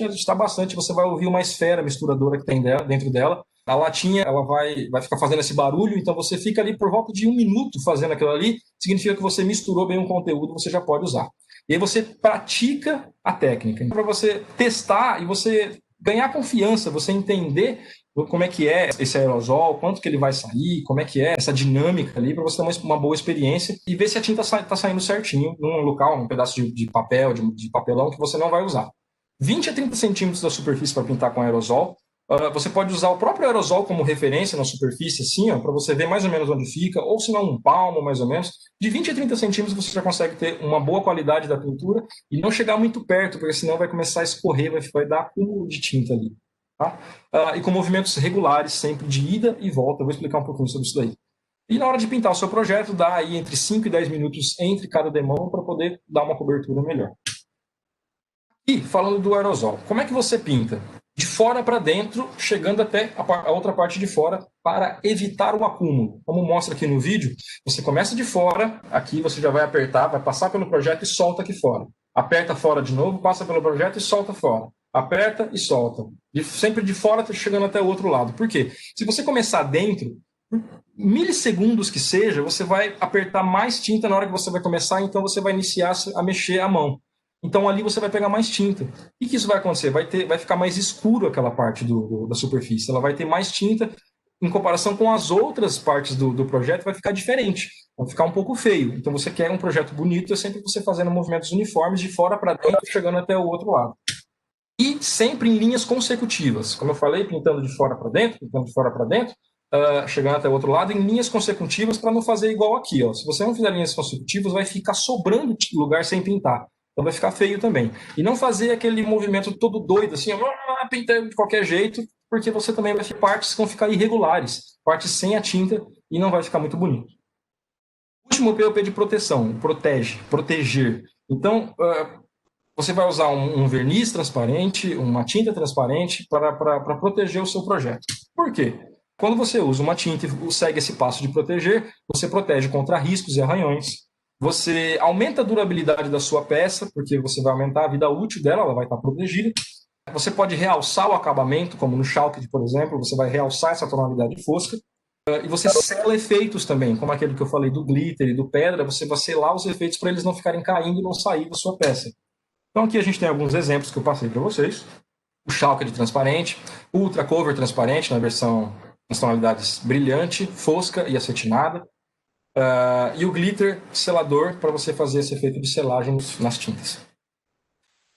agitar bastante. Você vai ouvir uma esfera misturadora que tem dentro dela. A latinha ela vai ficar fazendo esse barulho, então você fica ali por volta de 1 minuto fazendo aquilo ali, significa que você misturou bem o conteúdo, você já pode usar. E aí você pratica a técnica. Para você testar e você ganhar confiança, você entender como é que é esse aerosol, quanto que ele vai sair, como é que é essa dinâmica ali, para você ter uma boa experiência e ver se a tinta está saindo certinho num local, num pedaço de papel, de papelão que você não vai usar. 20 a 30 centímetros da superfície para pintar com aerosol. Você pode usar o próprio aerosol como referência na superfície, assim, para você ver mais ou menos onde fica, ou se não um palmo, mais ou menos. De 20 a 30 centímetros você já consegue ter uma boa qualidade da pintura e não chegar muito perto, porque senão vai começar a escorrer, vai dar acúmulo de tinta ali. Tá? E com movimentos regulares, sempre de ida e volta. Eu vou explicar um pouquinho sobre isso daí. E na hora de pintar o seu projeto, dá aí entre 5 e 10 minutos entre cada demão para poder dar uma cobertura melhor. E falando do aerosol, como é que você pinta? De fora para dentro, chegando até a outra parte de fora para evitar o acúmulo. Como mostra aqui no vídeo, você começa de fora, aqui você já vai apertar, vai passar pelo projeto e solta aqui fora. Aperta fora de novo, passa pelo projeto e solta fora. Aperta e solta. Sempre de fora, chegando até o outro lado. Por quê? Se você começar dentro, milissegundos que seja, você vai apertar mais tinta na hora que você vai começar, então você vai iniciar a mexer a mão. Então ali você vai pegar mais tinta. E que isso vai acontecer? Vai ficar mais escuro aquela parte da superfície. Ela vai ter mais tinta em comparação com as outras partes do projeto, vai ficar diferente. Vai ficar um pouco feio. Então você quer um projeto bonito, é sempre você fazendo movimentos uniformes de fora para dentro, chegando até o outro lado. E sempre em linhas consecutivas. Como eu falei, pintando de fora para dentro, pintando de fora para dentro, chegando até o outro lado, em linhas consecutivas para não fazer igual aqui. Ó. Se você não fizer linhas consecutivas, vai ficar sobrando lugar sem pintar. Então vai ficar feio também. E não fazer aquele movimento todo doido, assim, pintando de qualquer jeito, porque você também vai ter partes que vão ficar irregulares, partes sem a tinta, e não vai ficar muito bonito. O último P é o P de proteção, proteger. Então, você vai usar um verniz transparente, uma tinta transparente para proteger o seu projeto. Por quê? Quando você usa uma tinta e segue esse passo de proteger, você protege contra riscos e arranhões. Você aumenta a durabilidade da sua peça, porque você vai aumentar a vida útil dela, ela vai estar protegida. Você pode realçar o acabamento, como no Chalk, por exemplo, você vai realçar essa tonalidade fosca. E você sela efeitos também, como aquele que eu falei do glitter e do pedra, você vai selar os efeitos para eles não ficarem caindo e não sair da sua peça. Então aqui a gente tem alguns exemplos que eu passei para vocês. O Chalk de transparente, o Ultra Cover transparente, na versão nas tonalidades brilhante, fosca e acetinada. e o glitter selador para você fazer esse efeito de selagem nas tintas.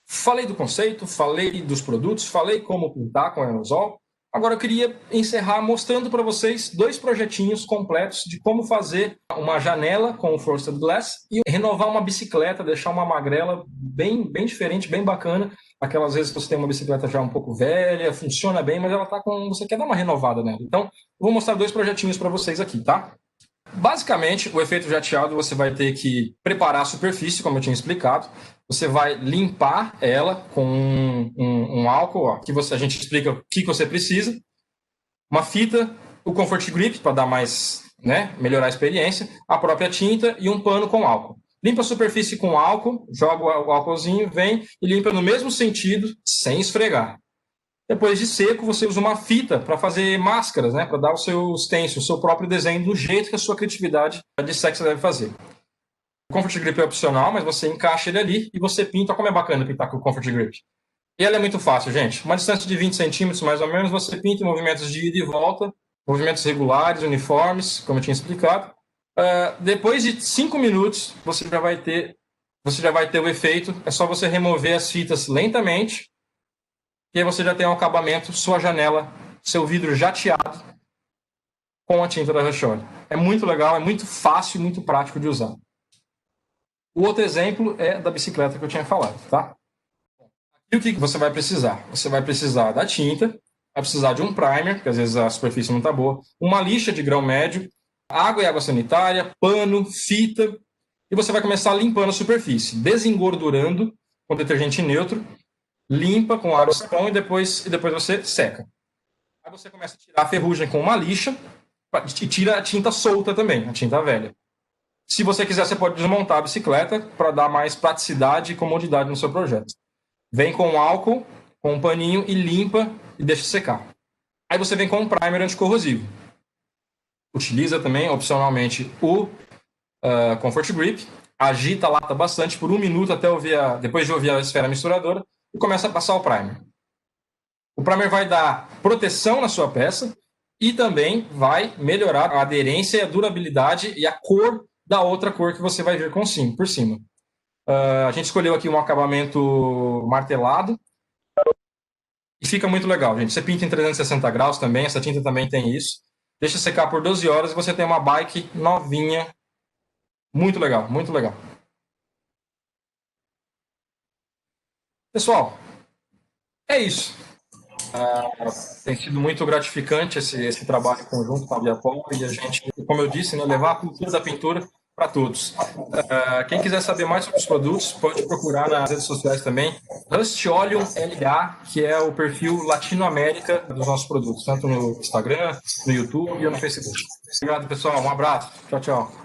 Falei do conceito, falei dos produtos, falei como pintar com aerosol. Agora eu queria encerrar mostrando para vocês 2 projetinhos completos de como fazer uma janela com o Frosted Glass e renovar uma bicicleta, deixar uma magrela bem diferente, bem bacana. Aquelas vezes que você tem uma bicicleta já um pouco velha, funciona bem, mas ela tá com... você quer dar uma renovada nela. Então, eu vou mostrar 2 projetinhos para vocês aqui, tá? Basicamente, o efeito jateado você vai ter que preparar a superfície, como eu tinha explicado. Você vai limpar ela com um álcool, ó, que a gente explica o que você precisa. Uma fita, o Comfort Grip, para dar mais, melhorar a experiência. A própria tinta e um pano com álcool. Limpa a superfície com álcool, joga o álcoolzinho, vem e limpa no mesmo sentido, sem esfregar. Depois de seco, você usa uma fita para fazer máscaras, para dar o seu stencil, o seu próprio desenho do jeito que a sua criatividade disser que você deve fazer. O Comfort Grip é opcional, mas você encaixa ele ali e você pinta. Como é bacana pintar com o Comfort Grip. E ela é muito fácil, gente. Uma distância de 20 centímetros, mais ou menos, você pinta em movimentos de ida e volta, movimentos regulares, uniformes, como eu tinha explicado. Depois de 5 minutos, você já vai ter o efeito. É só você remover as fitas lentamente e aí você já tem um acabamento, sua janela, seu vidro jateado com a tinta da Rasholi. É muito legal, é muito fácil e muito prático de usar. O outro exemplo é da bicicleta que eu tinha falado, tá? E o que você vai precisar? Você vai precisar da tinta, vai precisar de um primer, porque às vezes a superfície não está boa, uma lixa de grão médio, água e água sanitária, pano, fita, e você vai começar limpando a superfície, desengordurando com detergente neutro, limpa com água e sabão e depois você seca. Aí você começa a tirar a ferrugem com uma lixa e tira a tinta solta também, a tinta velha. Se você quiser, você pode desmontar a bicicleta para dar mais praticidade e comodidade no seu projeto. Vem com álcool, com um paninho e limpa e deixa secar. Aí você vem com um primer anticorrosivo. Utiliza também, opcionalmente, o Comfort Grip. Agita a lata bastante por 1 minuto depois de ouvir a esfera misturadora e começa a passar o primer. O primer vai dar proteção na sua peça e também vai melhorar a aderência, a durabilidade e a cor da outra cor que você vai ver por cima. A gente escolheu aqui um acabamento martelado e fica muito legal, gente. Você pinta em 360 graus também, essa tinta também tem isso. Deixa secar por 12 horas e você tem uma bike novinha. Muito legal, muito legal. Pessoal, é isso. Tem sido muito gratificante esse trabalho conjunto com a Biapol e a gente, como eu disse, levar a cultura da pintura para todos. Quem quiser saber mais sobre os produtos, pode procurar nas redes sociais também. Rust-Oleum LA, que é o perfil Latinoamérica dos nossos produtos, tanto no Instagram, no YouTube e no Facebook. Obrigado, pessoal. Um abraço. Tchau, tchau.